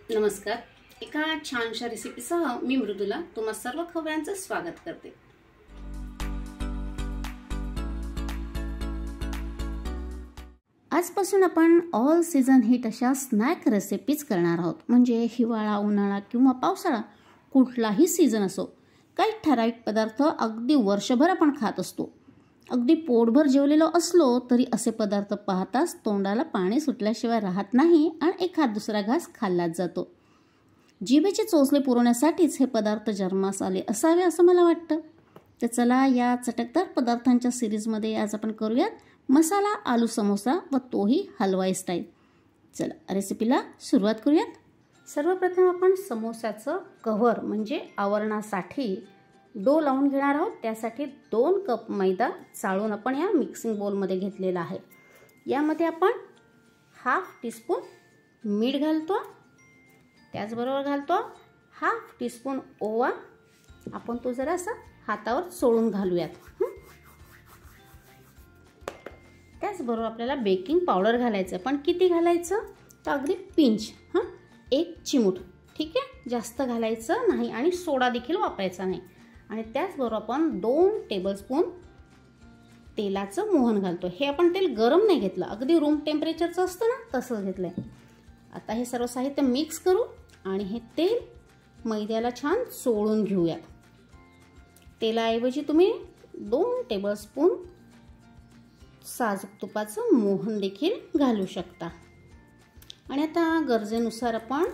नमस्कार. एका छानशा रेसिपीसह मी मृदुला तुम्हा सर्व खवयांचं स्वागत करते. आजपासून आपण ऑल सीझन हिट अशा स्नॅक रेसिपीज करणार आहोत. म्हणजे हिवाळा, उन्हाळा किंवा पावसाळा कुठलाही सीझन असो, काही ठराविक पदार्थ अगदी वर्षभर आपण खात असतो. अगदी पोटभर जेवलेलो असलो तरी असे पदार्थ पाहताच तोंडाला पाणी सुटल्याशिवाय राहत नाही आणि एखाद दुसरा घास खाल्लाच जातो. जिभेचे चोचले पुरवण्यासाठीच हे पदार्थ जन्मास आले असावे असं मला वाटतं. तर चला या चटकदार पदार्थांच्या सिरीजमध्ये आज आपण करूयात मसाला आलू समोसा व तोही हलवाई स्टाईल. चला रेसिपीला सुरुवात करूयात. सर्वप्रथम आपण समोसाचं कव्हर म्हणजे आवरणासाठी डो लावून घेणार आहोत. त्यासाठी 2 कप मैदा चाळून आपण या मिक्सिंग बोलमध्ये घेतलेला आहे. यामध्ये आपण हाफ टीस्पून मीठ घालतो. त्याचबरोबर घालतो हाफ टीस्पून ओवा. आपण तो जरासा हातावर चोळून घालूयात. त्याचबरोबर आपल्याला बेकिंग पावडर घालायचं. पण किती घालायचं तर अगदी पिंच, 1 चिमूट, ठीक आहे. जास्त घालायचं नाही आणि सोडा देखील वापरायचा नाही. आणि त्याचबरोबर आपण 2 टेबलस्पून तेलाचं मोहन घालतो. हे आपण तेल गरम नाही घेतलं, अगदी रूम टेम्परेचरचं असतं ना तसंच घेतलं आहे. आता हे सर्व साहित्य मिक्स करू आणि हे तेल मैद्याला छान चोळून घेऊयात. तेलाऐवजी तुम्ही 2 टेबलस्पून साजूक तुपाचं मोहन देखील घालू शकता. आणि आता गरजेनुसार आपण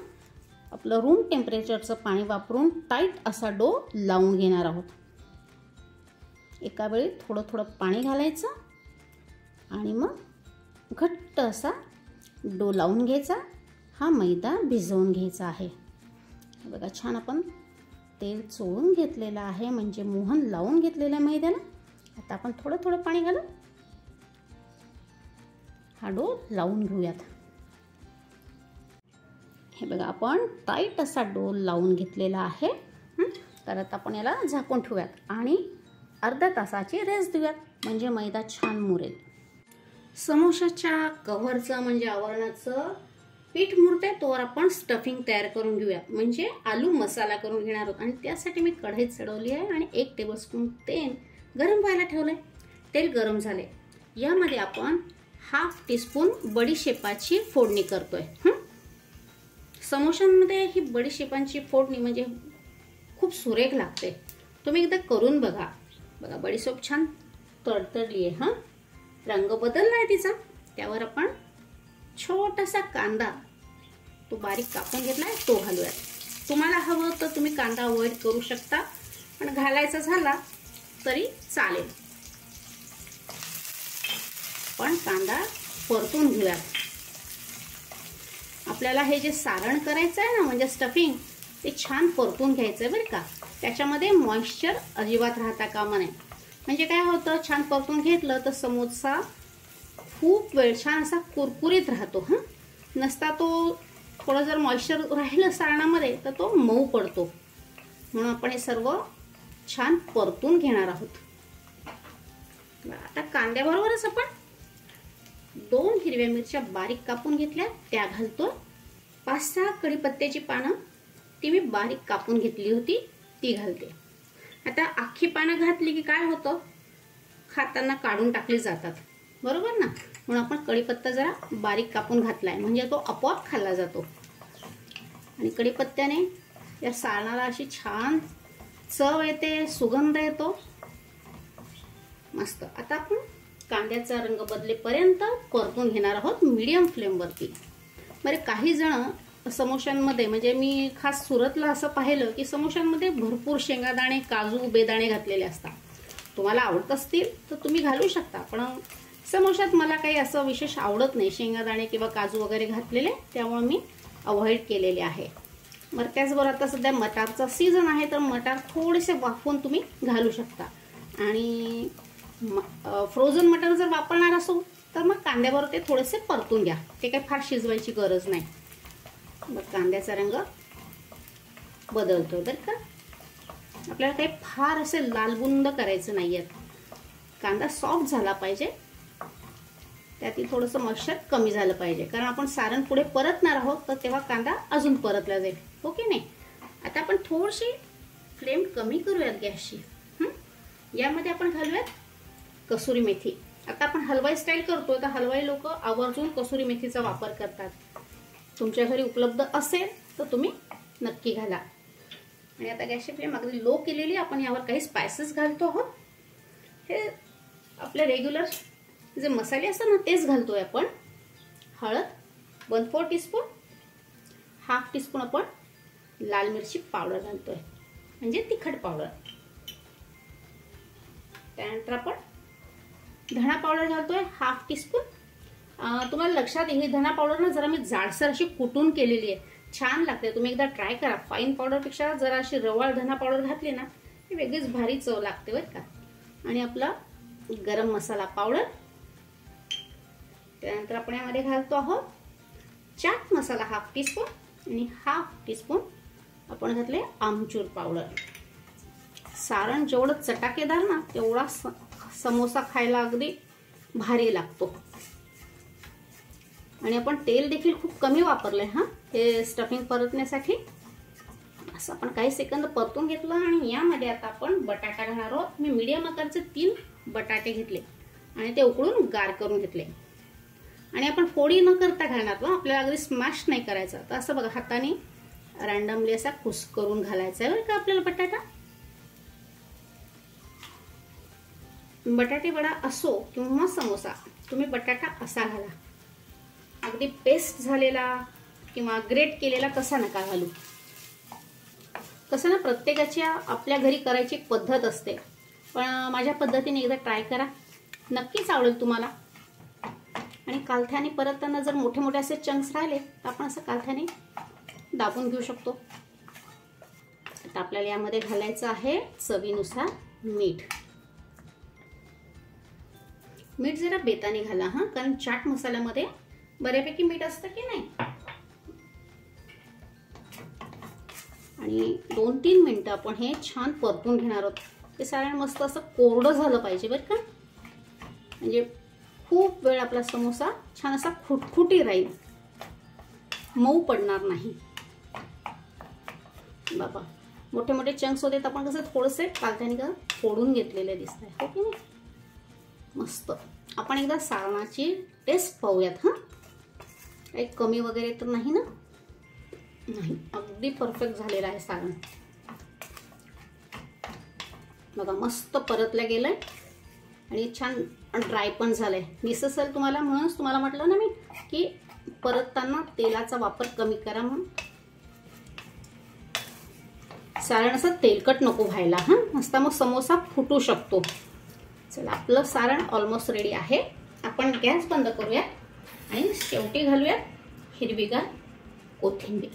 आपलं रूम टेम्परेचरचं पाणी वापरून टाईट असा डो लावून घेणार आहोत. एका वेळी थोडं थोडं पाणी घालायचं आणि मग घट्ट असा डो लावून घ्यायचा. हा मैदा भिजवून घ्यायचा आहे. बघा छान आपण तेल चोळून घेतलेलं आहे, म्हणजे मोहन लावून घेतलेलं आहे मैद्याला. आता आपण थोडं थोडं पाणी घालून हा डो लावून घेऊयात. हे बघा आपण टाईट असा डो लावून घेतलेला आहे. तर आता आपण याला झाकून ठेवूयात आणि अर्ध्या तासाची रेस्ट देऊयात, म्हणजे मैदा छान मुरेल. समोसाच्या कव्हरचं म्हणजे आवरणाचं पीठ मुरते तोवर आपण स्टफिंग तयार करून घेऊया. म्हणजे आलू मसाला करून घेणार आहोत. आणि त्यासाठी मी कढई चढवली आहे आणि 1 टेबलस्पून तेल गरम व्हायला ठेवलंय. तेल गरम झाले. यामध्ये आपण हाफ टीस्पून बडीशेपाची फोडणी करतोय. समोशांमध्ये ही बडीशेपांची फोडणी म्हणजे खूप सुरेख लागते. तुम्ही एकदा करून बघा. बघा बडीशेप छान तडतडली आहे. रंग बदलला आहे तिचा. त्यावर आपण छोटासा कांदा तो बारीक कापून घेतलाय तो घालूयात. तुम्हाला हवं तर तुम्ही कांदा अवॉइड करू शकता, पण घालायचा झाला तरी चालेल. पण कांदा परतून घेऊयात. आपल्याला हे जे सारण करायचं आहे ना म्हणजे स्टफिंग, ते छान परतून घ्यायचं आहे बरं का. त्याच्यामध्ये मॉइश्चर अजिबात राहता कामा नये. म्हणजे काय होतं, छान परतून घेतलं तर समोसा खूप वेळ छान असा कुरकुरीत राहतो. नसता तो थोडं जर मॉइश्चर राहिलं सारणामध्ये तर तो मऊ पडतो. म्हणून आपण हे सर्व छान परतून घेणार आहोत. आता कांद्याबरोबरच आपण 2 हिरव्या मिरच्या बारीक कापून घेतल्या त्या घालतो. 5-6 कढीपत्त्याची पानं ती मी बारीक कापून घेतली होती ती घालते. आता अख्खी पानं घातली की काय होतं, खाताना काढून टाकली जातात, बरोबर ना. म्हणून आपण कढीपत्ता जरा बारीक कापून घातलाय म्हणजे तो आपोआप खाल्ला जातो. आणि कढीपत्त्याने या सारणाला अशी छान चव येते, सुगंध येतो मस्त. आता आपण कांद्याचा रंग बदलेपर्यंत परतून घेणार आहोत मीडियम फ्लेमवरती. बरे काही जण समोशांमध्ये, म्हणजे मी खास सुरतला असं पाहिलं की समोशांमध्ये भरपूर शेंगादाणे, काजू, बेदाणे घातलेले असतात. तुम्हाला आवडत असतील तर तुम्ही घालू शकता, पण समोशात मला काही असं विशेष आवडत नाही शेंगादाणे किंवा काजू वगैरे घातलेले, त्यामुळे मी अवॉइड केलेले आहे. बरं त्याचबरोबर आता सध्या मटारचा सीझन आहे तर मटार थोडेसे वाफवून तुम्ही घालू शकता. आणि फ्रोझन मटार जर वापरणार असो तर मग कांद्याबरोबर ते थोडेसे परतून घ्या. ते काही फार शिजवायची गरज नाही. मग कांद्याचा रंग बदलतोय बरं का. आपल्याला काही फार असे लालबुंद करायचं नाहीये. कांदा सॉफ्ट झाला पाहिजे त्यातील थोडंसं मॉइश्चर कमी झालं पाहिजे, कारण आपण सारण पुढे परतणार आहोत तर तेव्हा कांदा अजून परतला जाईल. ओके नाही. आता आपण थोडीशी फ्लेम कमी करूयात गॅसची. यामध्ये आपण घालूयात कसुरी मेथी. आता आपण हलवाई स्टाईल करतोय तर हलवाई लोक आवर्जून कसुरी मेथीचा वापर करतात. तुमच्या घरी उपलब्ध असेल तर तुम्ही नक्की घाला. आणि आता गॅसची फ्लेम अगदी लो केलेली. आपण यावर काही स्पायसेस घालतो आहोत. हे आपले रेग्युलर जे मसाले असतात ना तेच घालतोय आपण. हळद 1/4 टीस्पून, 1/2 टीस्पून आपण लाल मिरची पावडर घालतोय, म्हणजे तिखट पावडर. त्यानंतर आपण धना पावडर घालतोय 1/2 टीस्पून. तुम्हाला लक्षात येईल, धना पावडर ना जरा मी जाडसर अशी कुटून केलेली आहे, छान लागते. तुम्ही एकदा ट्राय करा. फाईन पावडरपेक्षा जरा अशी रवाळ धना पावडर घातली ना ही वेगळीच भारी चव लागते बरं का. आणि आपला गरम मसाला पावडर. त्यानंतर आपण यामध्ये घालतो आहोत चाट मसाला 1/2 टीस्पून आणि 1/2 टीस्पून आपण घातले आमचूर पावडर. सारण जेवढं चटाकेदार ना तेवढा समोसा खायला अगदी भारी लागतो. आणि आपण तेल देखील खूप कमी वापरलंय हे स्टफिंग परतण्यासाठी. असं आपण काही सेकंद परतून घेतलं. आणि यामध्ये आता आपण बटाटा घालणार आहोत. मी मीडियम आकारचे 3 बटाटे घेतले आणि ते उकळून गार करून घेतले. आणि आपण फोडी न करता घालणार, आपल्याला अगदी स्मॅश नाही करायचं. तर असं बघा हाताने रँडमली असा कुस करून घालायचा आहे बरं का आपल्याला बटाटा. बटाटे वडा असो किंवा समोसा, तुम्ही बटाटा असा घाला. अगदी पेस्ट झालेला किंवा ग्रेट केलेला तसा नका घालू. कसं ना प्रत्येकाची आपल्या घरी करायची पद्धत असते, पण माझ्या पद्धतीने एकदा ट्राय करा, नक्कीच आवडेल तुम्हाला. आणि कालथ्याने परतताना जर मोठे मोठे असे चंक्स राहिले तर आपण असं कालथ्याने दाबून घेऊ शकतो. आता आपल्याला यामध्ये घालायचं आहे चवीनुसार मीठ. मीठ जरा बेताने घाला कारण चाट मसाल्यामध्ये बऱ्यापैकी मीठ असतं की नाही. आणि 2-3 मिनिटं आपण हे छान परतून घेणार आहोत. ते सारण मस्त असं कोरडं झालं पाहिजे बरं का, म्हणजे खूप वेळ आपला समोसा छान असा खुटखुटी राहील, मऊ पडणार नाही. बाबा मोठे मोठे चंक्स होते तर आपण कसं थोडेसे कालथ्याने का फोडून घेतलेले दिसत आहे, हो की नाही. मस्त. आपण एकदा सारणाची टेस्ट पाहूयात. काही कमी वगैरे तर नाही ना. नाही, अगदी परफेक्ट झालेलं आहे सारण. बघा मस्त परतलं गेलंय आणि छान ड्राय पण झालंय. निससेल तुम्हाला, म्हणूनच तुम्हाला म्हटलं ना मी की परतताना तेलाचा वापर कमी करा म्हणून. सारण असं तेलकट नको व्हायला नसता मग समोसा फुटू शकतो. चला आपलं सारण ऑलमोस्ट रेडी आहे. आपण गॅस बंद करूया आणि शेवटी घालूया हिरवीगार कोथिंबीर.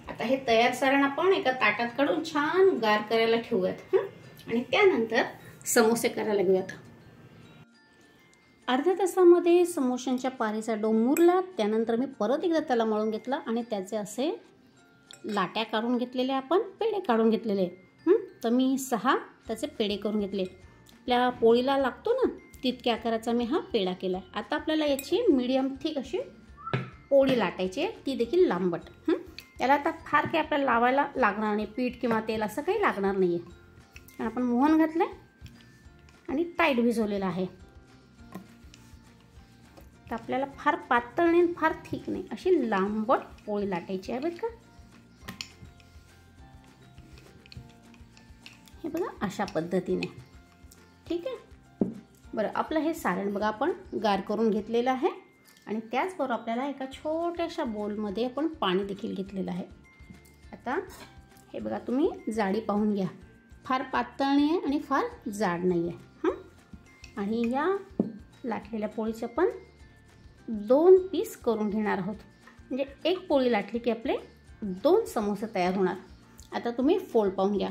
आता हे तयार सारण आपण एका ताटात काढून छान गार करायला ठेवूयात आणि त्यानंतर समोसे करायला घेऊयात. अर्ध्या तासामध्ये समोशांच्या पारीचा डो मुरला. त्यानंतर मी परत एकदा त्याला मळून घेतला आणि त्याचे असे लाट्या काढून घेतलेले, आपण पेढे काढून घेतलेले. तर मी 6 त्याचे पेढे करून घेतले. आपल्या पोळीला लागतो ना तितक्या आकाराचा मी हा पेढा केला. आता आपल्याला याची मीडियम थिक अशी पोळी लाटायची आहे, ती देखील लांबट. त्याला आता फार काही आपल्याला लावायला लागणार नाही, पीठ किंवा तेल असं काही लागणार नाही आहे, कारण आपण मोहन घातलं आहे आणि टाईट भिजवलेलं आहे. तर आपल्याला फार पातळ नाही फार थिक नाही, अशी लांबट पोळी लाटायची आहे बरं का. हे बघा अशा पद्धतीने. ठीक आहे. बरं आपलं हे सारण बघा आपण गार करून घेतलेलं आहे आणि त्याचबरोबर आपल्याला एका छोट्याशा बोलमध्ये आपण पाणी देखील घेतलेलं आहे. आता हे बघा तुम्ही जाडी पाहून घ्या, फार पातळ नाही आहे आणि फार जाड नाही आहे. आणि या लाटलेल्या पोळीचे आपण 2 पीस करून घेणार आहोत. म्हणजे एक पोळी लाटली की आपले 2 समोसे तयार होणार. आता तुम्ही फोल्ड पाहून घ्या.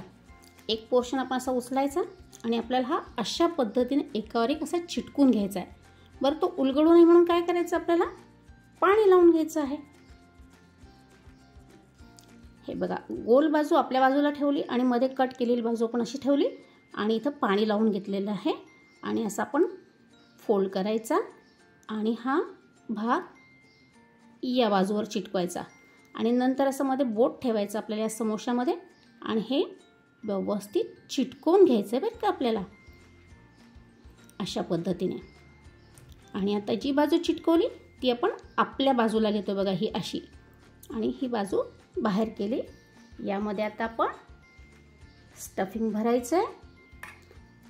एक पोर्शन आपण असा उचलायचा आणि आपल्याला हा अशा पद्धतीने एकावर एक असा चिटकून घ्यायचा आहे. बरं तो उलगडू नये म्हणून काय करायचं, आपल्याला पाणी लावून घ्यायचं आहे. हे बघा गोल बाजू आपल्या बाजूला ठेवली आणि मध्ये कट केलेली बाजू आपण अशी ठेवली आणि इथं पाणी लावून घेतलेलं आहे. आणि असं आपण फोल्ड करायचा आणि हा भाग या बाजूवर चिटकवायचा आणि नंतर असं मध्ये बोट ठेवायचं आपल्याला या समोश्यामध्ये आणि हे व्यवस्थित चिटकवून घ्यायचं आहे बरं का आपल्याला, अशा पद्धतीने. आणि आता जी बाजू चिटकवली ती आपण आपल्या बाजूला घेतो बघा, ही अशी, आणि ही बाजू बाहेर केली. यामध्ये आता आपण स्टफिंग भरायचं आहे.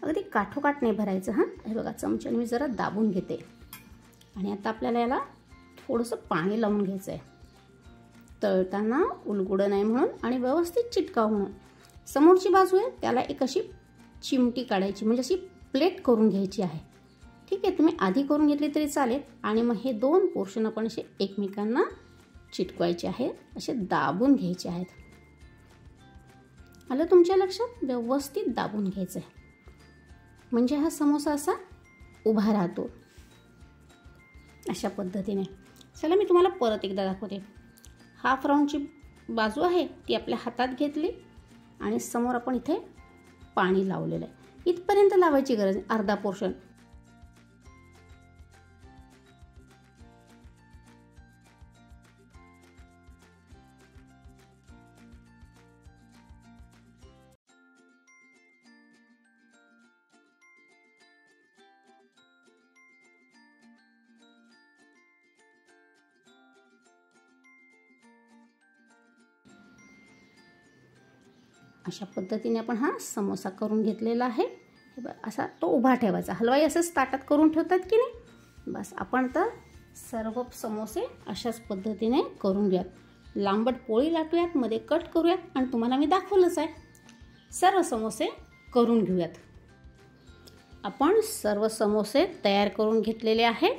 अगदी काठोकाठ नाही भरायचं हां. हे बघा चमच्याने मी जरा दाबून घेते आणि आता आपल्याला याला थोडंसं पाणी लावून घ्यायचं आहे, तळताना उलगुडं नाही म्हणून आणि व्यवस्थित चिटकाव म्हणून. समोरची बाजू आहे त्याला एक अशी चिमटी काढायची, म्हणजे अशी प्लेट करून घ्यायची आहे. ठीक आहे, तुम्ही आधी करून घेतली तरी चालेल. आणि मग हे दोन पोर्शन आपण असे एकमेकांना चिटकवायचे आहेत, असे दाबून घ्यायचे आहेत. आलं तुमच्या लक्षात? व्यवस्थित दाबून घ्यायचं आहे म्हणजे हा समोसा असा उभा राहतो, अशा पद्धतीने. चला मी तुम्हाला परत एकदा दाखवते. हाफ राऊंडची बाजू आहे ती आपल्या हातात घेतली आणि समोर आपण इथे पाणी लावलेलं आहे. इथपर्यंत लावायची गरज नाही, अर्धा पोर्शन. अशा पद्धतीने आपण हा समोसा करून घेतलेला आहे. हे बघ असा तो उभा ठेवायचा. हलवाई असंच ताटात करून ठेवतात की नाही, बस आपण तर सर्व समोसे अशाच पद्धतीने करून घ्यात. लांबट पोळी लाटूयात, मध्ये कट करूयात आणि तुम्हाला मी दाखवलंच आहे. सर्व समोसे करून घेऊयात. आपण सर्व समोसे तयार करून घेतलेले आहे.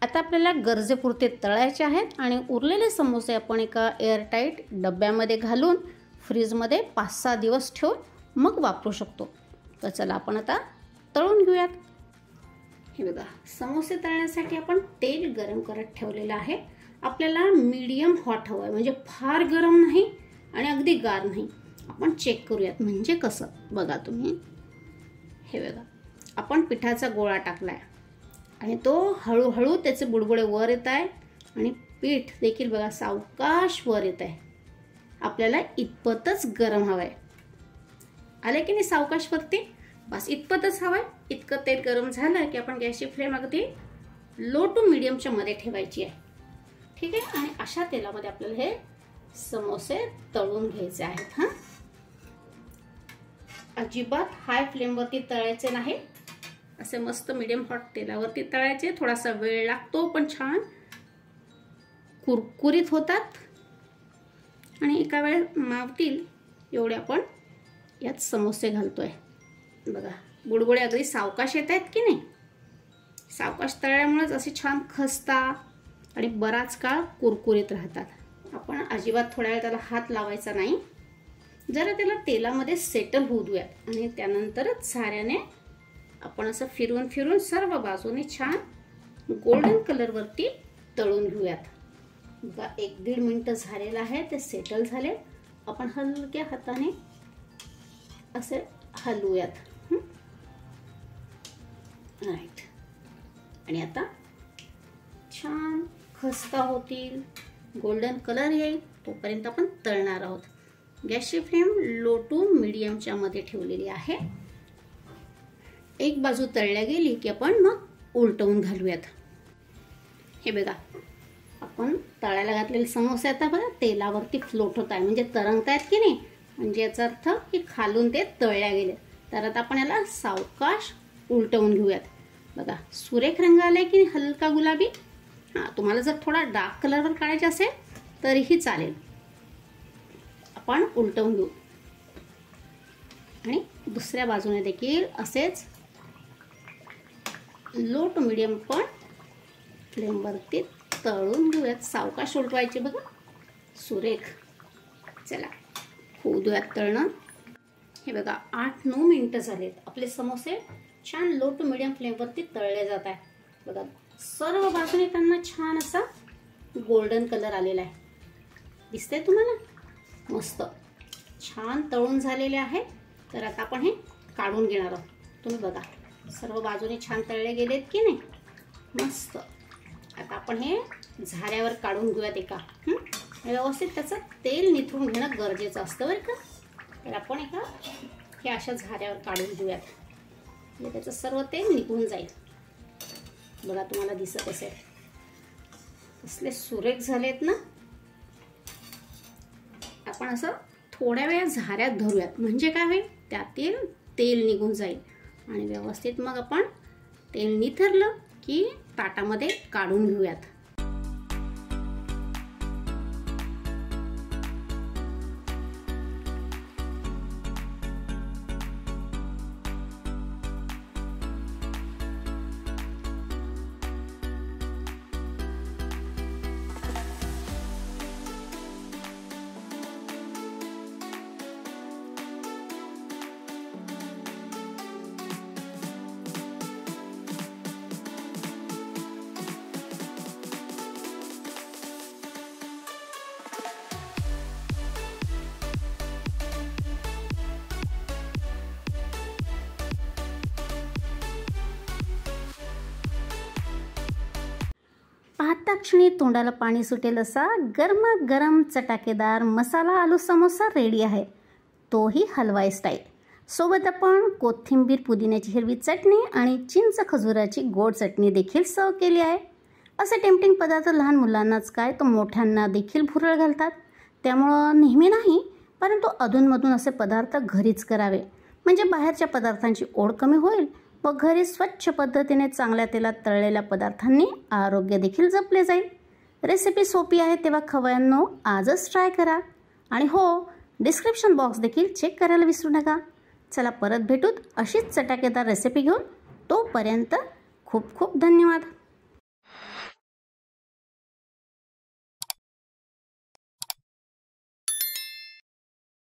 आता आपल्याला गरजेपुरते तळायचे आहेत आणि उरलेले समोसे आपण एका एअरटाईट डब्यामध्ये घालून फ्रीजमध्ये 5-6 दिवस ठेवून मग वापरू शकतो. तर चला आपण आता तळून घेऊयात. हे बघा समोसे तळण्यासाठी आपण तेल गरम करत ठेवलेलं आहे. आपल्याला मीडियम हॉट हवं आहे, म्हणजे फार गरम नाही आणि अगदी गार नाही. आपण चेक करूयात म्हणजे कसं बघा तुम्ही. हे बघा आपण पिठाचा गोळा टाकला आहे आणि तो हळूहळू त्याचे बुडबुडे वर येत आहे आणि पीठ देखील बघा सावकाश वर येत आहे. आपल्याला इतपतच गरम हवं आहे. आले की नाही सावकाश वरती, बस इतपतच हवं आहे. इतकं तेल गरम झालं की आपण गॅसची फ्लेम अगदी लो टू मीडियमच्या मध्ये ठेवायची आहे. ठीक आहे, आणि अशा तेलामध्ये आपल्याला हे समोसे तळून घ्यायचे आहेत. हां, अजिबात हाय फ्लेमवरती तळायचे नाही, असे मस्त मीडियम हॉट तेलावरती तळायचे. थोडासा वेळ लागतो पण छान कुरकुरीत होतात आणि एका वेळ मावतील एवढे आपण यात समोसे घालतोय. बघा बुडबुडे अगदी सावकाश येत आहेत की नाही. सावकाश तळल्यामुळेच असे छान खसतात आणि बराच काळ कुरकुरीत राहतात. आपण अजिबात थोड्या वेळ त्याला हात लावायचा नाही, जरा त्याला तेलामध्ये सेटल होऊ द्यात आणि त्यानंतरच साऱ्याने आपण असं फिरून फिरून सर्व बाजूने छान गोल्डन कलरवरती तळून घेऊयात. बघा 1-1.5 मिनिट झालेलं आहे, ते सेटल झाले. आपण हलक्या हाताने असे हलवूयात. राईट, आणि आता छान खस्ता होतील, गोल्डन कलर येईल तोपर्यंत आपण तळणार आहोत. गॅसची फ्लेम लो टू मीडियमच्या मध्ये ठेवलेली आहे. एक बाजू तळल्या गेली की आपण मग उलटवून घालूयात. हे बघा आपण तळायला घातलेले समोसे आता बघा तेलावरती फ्लोट होत आहे, म्हणजे तरंगत आहेत की नाही, म्हणजे याचा अर्थ की खालून ते तळल्या गेले. तर आता आपण याला सावकाश उलटवून घेऊयात. बघा सुरेख रंग आलाय की हलका गुलाबी. हां, तुम्हाला जर थोडा डार्क कलरवर काढायचा असेल तरीही चालेल. आपण उलटवून घेऊ आणि दुसऱ्या बाजूने देखील असेच लो टू मीडियम पण फ्लेमवरती तळून घेऊयात. सावकाश उलटवायचे बघा, सुरेख. चला होऊ द्यात तळणं. हे बघा 8-9 मिनिटं झालेत. आपले समोसे छान लो टू मीडियम फ्लेमवरती तळले जात आहे. बघा सर्व बाजूने त्यांना छान असा गोल्डन कलर आलेला आहे. दिसतंय तुम्हाला? मस्त छान तळून झालेले आहे. तर आता आपण हे काढून घेणार आहोत. तुम्ही बघा सर्व बाजूने छान तळले गेलेत की नाही, मस्त. आता आपण हे झाऱ्यावर काढून घेऊयात एका. व्यवस्थित त्याचं तेल निथळून घेणं गरजेचं असतं बरं का. तर आपण एका हे अशा झाऱ्यावर काढून घेऊयात, म्हणजे त्याचं सर्व तेल निघून जाईल. बघा तुम्हाला दिसत असेल कसले सुरेख झालेत ना. आपण असं थोड्या वेळ झाऱ्यात धरूयात, म्हणजे काय होईल त्यातील तेल निघून जाईल आणि व्यवस्थित मग आपण तेल निथरलं की ताटामध्ये काढून घेऊयात. पाहता क्षणी तोंडाला पाणी सुटेल असा गरमागरम चटाकेदार मसाला आलू समोसा रेडी आहे, तोही हलवाई स्टाईल. सोबत आपण कोथिंबीर पुदिन्याची हिरवी चटणी आणि चिंच खजुराची गोड चटणी देखील सर्व केली आहे. असे टेम्पटिंग पदार्थ लहान मुलांनाच काय तर मोठ्यांना देखील भुरळ घालतात. त्यामुळं नेहमी नाही परंतु अधूनमधून असे पदार्थ घरीच करावे, म्हणजे बाहेरच्या पदार्थांची ओढ कमी होईल व घरी स्वच्छ पद्धतीने चांगल्या तेलात तळलेल्या पदार्थांनी आरोग्य देखील जपले जाईल. रेसिपी सोपी आहे तेव्हा खवय्यांनो आजच ट्राय करा. आणि हो, डिस्क्रिप्शन बॉक्स देखील चेक करायला विसरू नका. चला परत भेटूत अशीच चटाकेदार रेसिपी घेऊन. तोपर्यंत खूप खूप धन्यवाद.